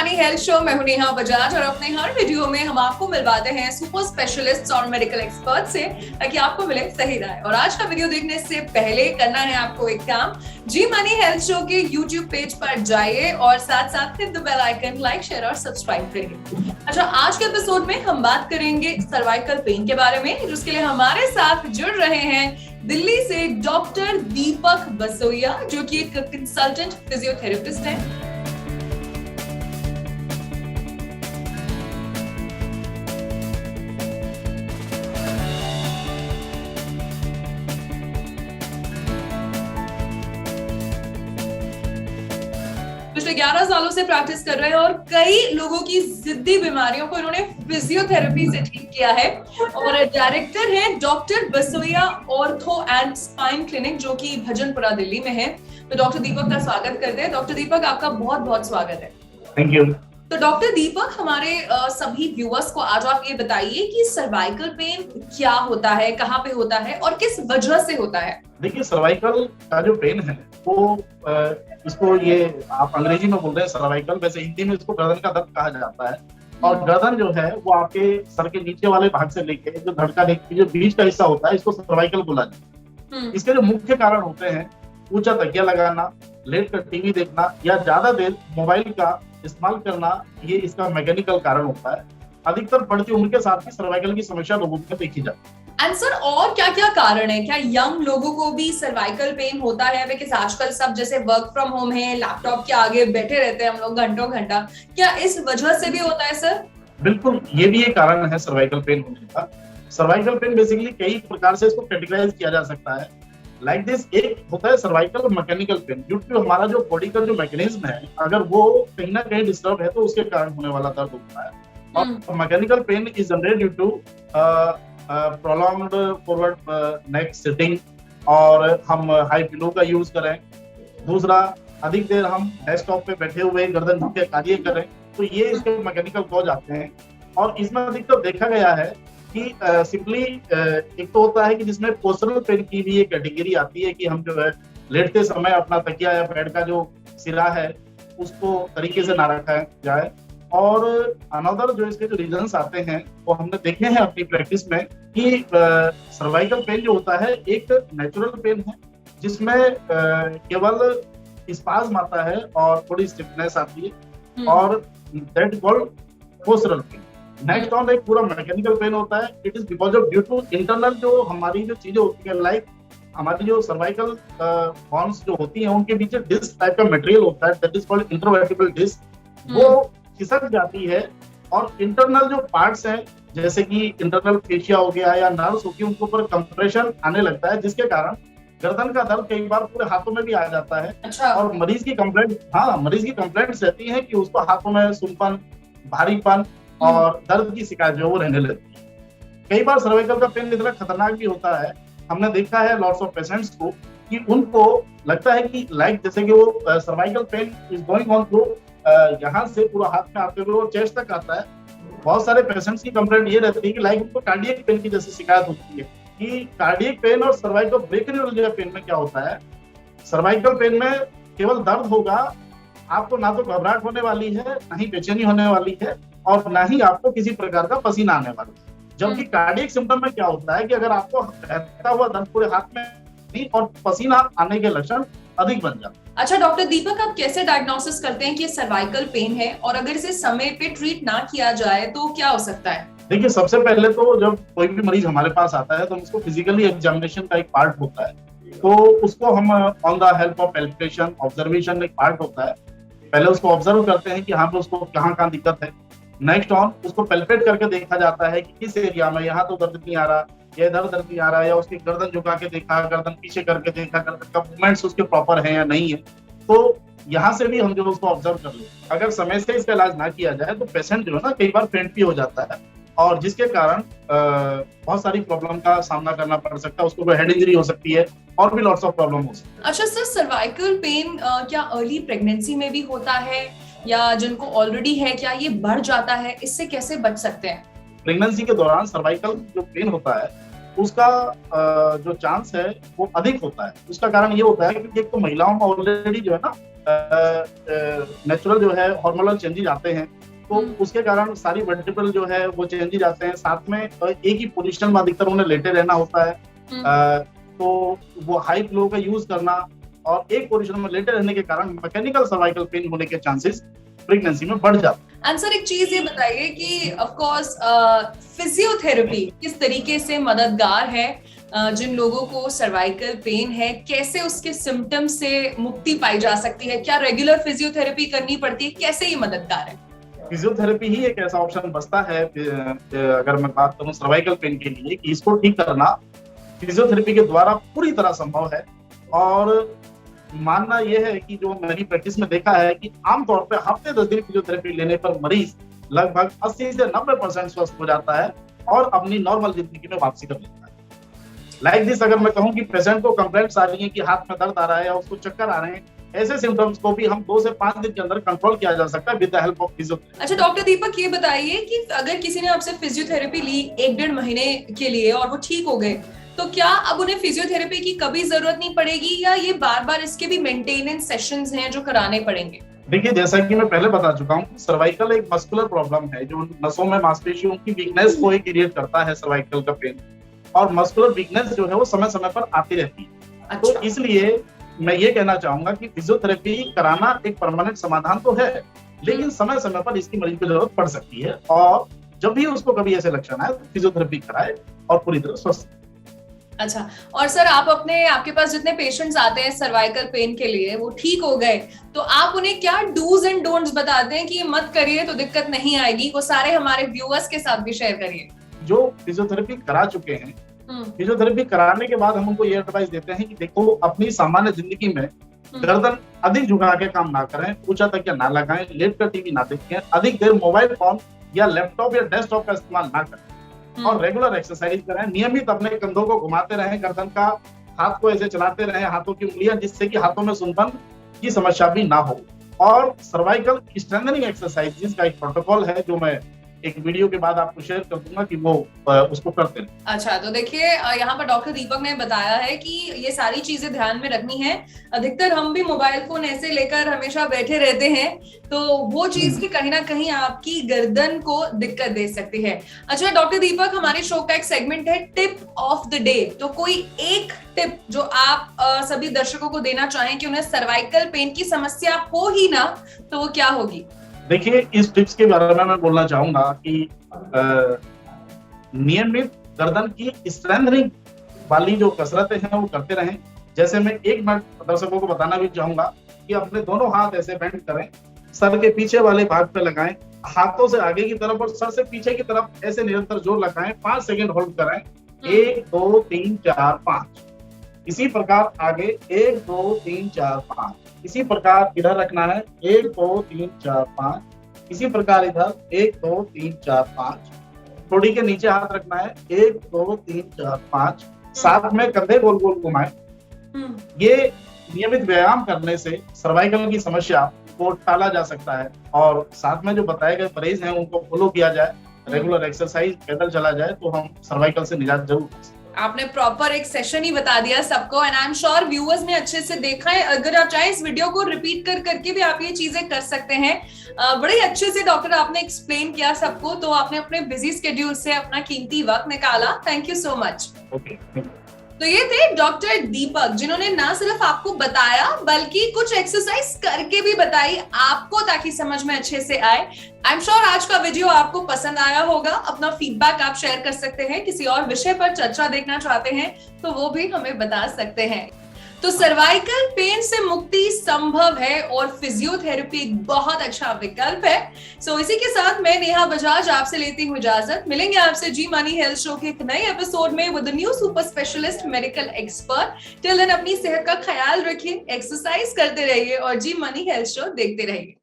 मानी health show में हूं नेहा बजाज और अपने हर वीडियो में हम आपको मिलवाते हैं सुपर स्पेशलिस्ट्स और मेडिकल एक्सपर्ट से ताकि आपको मिले सही राय। और आज का वीडियो देखने से पहले करना है आपको एक काम, जी मानी हेल्थ शो के यूट्यूब पेज पर जाइए और साथ साथ hit the bell icon, like, share और सब्सक्राइब करिए। अच्छा, आज के एपिसोड में हम बात करेंगे सर्वाइकल पेन के बारे में, जिसके लिए हमारे साथ जुड़ रहे हैं दिल्ली से डॉक्टर दीपक बसोइया, जो कि एक कंसल्टेंट फिजियोथेरेपिस्ट है। पिछले 11 सालों से प्रैक्टिस कर रहे हैं और कई लोगों की जिद्दी बीमारियों को इन्होंने फिजियोथेरेपी से ठीक किया है। और डायरेक्टर हैं doctor Basoiya ortho and spine clinic, जो कि भजनपुरा दिल्ली में है। तो डॉक्टर दीपक का स्वागत करते हैं। डॉक्टर दीपक, आपका बहुत बहुत स्वागत है। Thank you. तो डॉक्टर दीपक, हमारे सभी व्यूअर्स को आज आप ये बताइए कि सर्वाइकल पेन क्या होता है, कहाँ पे होता है और किस वजह से होता है। देखिए, सर्वाइकल का जो पेन है वो इसको ये आप अंग्रेजी में बोल रहे हैं सर्वाइकल, वैसे हिंदी में इसको गर्दन का दर्द कहा जाता है। और गर्दन जो है वो आपके सर के नीचे वाले भाग से लेके जो धड़का के जो बीच का हिस्सा होता है, इसको सर्वाइकल बोला जाता है। इसके जो मुख्य कारण होते हैं, ऊंचा तकिया लगाना, लेट कर टीवी देखना या ज्यादा देर मोबाइल का इस्तेमाल करना, ये इसका मैकेनिकल कारण होता है। अधिकतर बढ़ती उम्र के साथ ही सर्वाइकल की समस्या लोगों में देखी जाती है। एंड सर, और क्या क्या कारण है? क्या यंग लोगों को भी सर्वाइकल पेन होता है? बिकॉज़ आजकल सब जैसे वर्क फ्रॉम होम है, लैपटॉप के आगे बैठे रहते हैं हम लोग घंटों घंटा, क्या इस वजह से भी होता है सर? बिल्कुल, ये भी एक कारण है सर्वाइकल पेन होने का। सर्वाइकल पेन बेसिकली कई प्रकार से इसको कैटेगराइज किया जा सकता है। लाइक दिस, एक होता है सर्वाइकल मैकेनिकल पेन, क्योंकि हमारा जो बॉडी का जो मैकेनिज्म है, अगर वो कहीं ना कहीं डिस्टर्ब है तो उसके कारण होने वाला दर्द होता है। और mechanical pain is generated due to prolonged forward neck sitting, और हम हाई पिलो का यूज करें। दूसरा, अधिक देर हम डेस्कटॉप पे बैठे हुए गर्दन झुक के कार्य करें, तो ये इसके मैकेनिकल कॉज आते हैं। और इसमें अधिकतर देखा गया है कि सिंपली एक तो होता है कि जिसमें पोस्चरल पेन की भी एक कैटेगरी आती है कि हम जो है लेटते समय अपना तकिया या बेड का जो सिरा है उसको तरीके से ना रखा जाए। और अनदर जो इसके जो रीजंस आते हैं वो हमने देखे हैं अपनी प्रैक्टिस में कि सर्वाइकल पेन जो होता है एक नेचुरल पेन है, जिसमें केवल स्पाज्म आता है और थोड़ी स्टिफनेस आती है, और that called postural pain. Next on एक पूरा मैकेनिकल पेन होता है। It is because of due to internal जो हमारी जो चीजें होती है, लाइक हमारी जो सर्वाइकल बोन्स जो होती हैं उनके पीछे डिस्क टाइप का मटेरियल होता है, that is called intervertebral disc. वो खिसक जाती है और इंटरनल जो पार्ट्स हैं, जैसे कि इंटरनल फेशिया हो गया या नर्व्स होगी, उनके ऊपर कंप्रेशन आने लगता है, जिसके कारण गर्दन का दर्द कई बार पूरे हाथों में भी आ जाता है। अच्छा। और मरीज की कंप्लेंट्स रहती हैं कि उसको हाथों में सुनपन, भारीपन और दर्द की शिकायत जो वो रहने लगती है। कई बार सर्वाइकल का पेन इतना खतरनाक भी होता है, हमने देखा है लॉट्स ऑफ पेशेंट्स को कि उनको लगता है कि लाइक जैसे कि वो cervical pain is going on through यहाँ से पूरा हाथ में आते हुए वो चेस्ट तक आता है। बहुत सारे पेशेंट्स की कंप्लेंट ये रहती है कि लाइक उनको कार्डियक पेन की जैसे शिकायत होती है। कि कार्डियक पेन और सर्वाइकल ब्रेकिंग पेन में क्या होता है, सर्वाइकल पेन में केवल दर्द होगा, आपको ना तो घबराहट होने वाली है, ना ही बेचैनी होने वाली है, और ना ही आपको किसी प्रकार का पसीना आने वाला है। जबकि कार्डियक सिम्टम में क्या होता है कि अगर आपको बहता हुआ दर्द पूरे हाथ में नहीं और पसीना आने के लक्षण अधिक बन जाते हैं। अच्छा डॉक्टर दीपक, आप कैसे डायग्नोसिस करते हैं कि सर्वाइकल पेन है, और अगर इसे समय पे ट्रीट ना किया जाए तो क्या हो सकता है? देखिए, सबसे पहले तो जब कोई भी मरीज हमारे पास आता है तो उसको फिजिकली एग्जामिनेशन का एक पार्ट होता है, तो उसको हम on the help of palpation observation एक पार्ट होता है। पहले उसको ऑब्जर्व करते हैं कि हाँ पे उसको कहाँ दिक्कत है। नेक्स्ट ऑन उसको पैल्पेट करके देखा जाता है कि किस एरिया में यहाँ तो दर्द नहीं आ रहा, या इधर दर्द नहीं आ रहा, या उसकी गर्दन झुका के देखा, गर्दन पीछे करके देखा, गर्दन का मूवमेंट्स उसके प्रॉपर है या नहीं है। तो यहाँ से भी हम जो उसको ऑब्जर्व कर ले। अगर समय से इसका इलाज ना किया जाए तो पेशेंट जो है ना कई बार फेंट भी हो जाता है, और जिसके कारण बहुत सारी प्रॉब्लम का सामना करना पड़ सकता है। उसको कोई हेड इंजरी हो सकती है और भी लॉट्स ऑफ प्रॉब्लम हो सकती है। अच्छा सर, सर्वाइकल पेन क्या अर्ली प्रेगनेंसी में भी होता है, या जिनको ऑलरेडी है क्या ये बढ़ जाता है? इससे कैसे बच सकते हैं? प्रेगनेंसी के दौरान सर्वाइकल जो पेन होता है उसका जो चांस है वो अधिक होता है। उसका कारण ये होता है कि एक तो महिलाओं में ऑलरेडी जो है ना नेचुरल जो है हार्मोनल चेंजेस आते हैं, तो उसके कारण सारी वर्टिब्रल जो है वो चेंजेस आते हैं। साथ में एक ही पोजीशन में अधिकतर उन्हें लेटे रहना होता है, तो वो हाई फ्लो का यूज करना और एक पोजीशन में लेटे रहने के कारण मैकेनिकल सर्वाइकल पेन होने के चांसेस प्रेगनेंसी में बढ़ जाते हैं। आंसर एक चीज ये बताइए कि ऑफ कोर्स फिजियोथेरेपी किस तरीके से मददगार है जिन लोगों को सर्वाइकल पेन है, कैसे उसके सिम्टम्स से मुक्ति पाई जा सकती है, क्या रेगुलर फिजियोथेरेपी करनी पड़ती है, कैसे ये मददगार है? फिजियोथेरेपी ही एक ऐसा ऑप्शन बचता है अगर मैं बात करूं सर्वाइकल पेन के लिए कि इसको ठीक करना फिजियोथेरेपी के द्वारा पूरी तरह संभव है। और मानना यह है कि जो मैंने प्रैक्टिस में देखा है कि आमतौर पर हफ्ते 10 दिन फिजियोथेरेपी लेने पर मरीज लगभग 80 से 90% स्वस्थ हो जाता है और अपनी नॉर्मल जिंदगी में वापसी कर लेता है। लाइक दिस अगर मैं कहूं कि पेशेंट को कंप्लेंट्स आ रही है कि हाथ में दर्द आ रहा है या उसको चक्कर आ रहे हैं, ऐसे सिम्टम्स को भी हम 2 से 5 दिन के अंदर कंट्रोल किया जा सकता है with the help of physiotherapy. अच्छा डॉक्टर दीपक, ये बताइए कि अगर किसी ने आपसे फिजियोथेरेपी ली 1-1.5 महीने के लिए और वो ठीक हो गए, तो क्या अब उन्हें फिजियोथेरेपी की कभी जरूरत नहीं पड़ेगी या ये बार बार इसके भी मेंटेनेंस सेशंस हैं जो कराने पड़ेंगे? देखिए, जैसा कि मैं पहले बता चुका हूँ, सर्वाइकल एक मस्कुलर प्रॉब्लम है जो नसों में मांसपेशियों की वीकनेस को क्रिएट करता है सर्वाइकल का पेन, और मस्कुलर वीकनेस जो है वो समय समय पर आती रहती है। अच्छा। तो इसलिए मैं ये कहना चाहूंगा कि फिजियोथेरेपी कराना एक परमानेंट समाधान तो है, लेकिन समय समय पर इसकी मरीज को जरूरत पड़ सकती है, और जब भी उसको कभी ऐसे लक्षण आए तो फिजियोथेरेपी कराए और पूरी तरह स्वस्थ। अच्छा, और सर आपके पास जितने पेशेंट्स आते हैं सर्वाइकल पेन के लिए, वो ठीक हो गए, तो आप उन्हें क्या डूज एंड डोंट्स बताते हैं कि मत करिए तो दिक्कत नहीं आएगी, वो सारे हमारे व्यूअर्स के साथ भी शेयर करिए। जो फिजियोथेरेपी करा चुके हैं, फिजियोथेरेपी कराने के बाद हम उनको ये एडवाइस देते हैं कि देखो, अपनी सामान्य जिंदगी में गर्दन अधिक झुका के काम ना करें, ऊंचा तकिया ना लगाएं, लेट कर टीवी ना देखें, अधिक देर मोबाइल फोन या लैपटॉप या डेस्कटॉप का इस्तेमाल ना करें, और रेगुलर एक्सरसाइज करें। नियमित अपने कंधों को घुमाते रहें, गर्दन का हाथ को ऐसे चलाते रहें, हाथों की उंगलियां, जिससे कि हाथों में सुनपन की समस्या भी ना हो। और सर्वाइकल स्ट्रेंथनिंग एक्सरसाइज का एक प्रोटोकॉल है जो मैं एक वीडियो के बाद आपको शेयर कर दूंगा कि वो उसको करते हैं। अच्छा, तो देखिए यहाँ पर डॉक्टर दीपक ने बताया है कि ये सारी चीजें ध्यान में रखनी है। अधिकतर हम भी मोबाइल फोन ऐसे लेकर हमेशा बैठे रहते हैं, तो वो चीज भी कहीं ना कहीं आपकी गर्दन को दिक्कत दे सकती है। अच्छा डॉक्टर दीपक, हमारे शो का एक सेगमेंट है टिप ऑफ द डे, तो कोई एक टिप जो आप सभी दर्शकों को देना चाहें कि उन्हें सर्वाइकल पेन की समस्या हो ही ना, तो वो क्या होगी? देखिए, इस टिप्स के बारे में मैं बोलना चाहूंगा कि नियमित गर्दन की स्ट्रेंथनिंग वाली जो कसरतें हैं वो करते रहें। जैसे मैं एक मिनट दर्शकों को बताना भी चाहूंगा कि अपने दोनों हाथ ऐसे बेंड करें, सर के पीछे वाले भाग पे लगाएं, हाथों से आगे की तरफ और सर से पीछे की तरफ ऐसे निरंतर जोर लगाएं, 5 सेकंड होल्ड करें, 1 2 3 4 5। इसी प्रकार आगे 1 2 3 4 5। इसी प्रकार इधर रखना है 1 2 3 4 5। इसी प्रकार इधर 1 2 3 4 5। थोड़ी के नीचे हाथ रखना है 1 2 3 4 5। साथ में कंधे गोल गोल घुमाएं। ये नियमित व्यायाम करने से सर्वाइकल की समस्या को टाला जा सकता है, और साथ में जो बताए गए परहेज हैं उनको फॉलो किया जाए, रेगुलर एक्सरसाइज, पैदल चला जाए, तो हम सर्वाइकल से निजात जरूर पा सकते हैं। आपने प्रॉपर एक सेशन ही बता दिया सबको, and I am sure viewers ने अच्छे से देखा है। अगर आप चाहे इस वीडियो को रिपीट करके भी आप ये चीजें कर सकते हैं। बड़े अच्छे से डॉक्टर आपने एक्सप्लेन किया सबको, तो आपने अपने बिजी स्केड्यूल से अपना कीमती वक्त निकाला। Thank you so much. तो ये थे डॉक्टर दीपक, जिन्होंने ना सिर्फ आपको बताया बल्कि कुछ एक्सरसाइज करके भी बताई आपको, ताकि समझ में अच्छे से आए। आई एम श्योर आज का वीडियो आपको पसंद आया होगा। अपना फीडबैक आप शेयर कर सकते हैं। किसी और विषय पर चर्चा देखना चाहते हैं तो वो भी हमें बता सकते हैं। तो सर्वाइकल पेन से मुक्ति संभव है और फिजियोथेरेपी एक बहुत अच्छा विकल्प है। सो इसी के साथ मैं नेहा बजाज आपसे लेती हूँ इजाजत। मिलेंगे आपसे जी मनी हेल्थ शो के एक नए एपिसोड में with new super specialist medical expert. Till then अपनी सेहत का ख्याल रखिए, एक्सरसाइज करते रहिए और जी मनी हेल्थ शो देखते रहिए।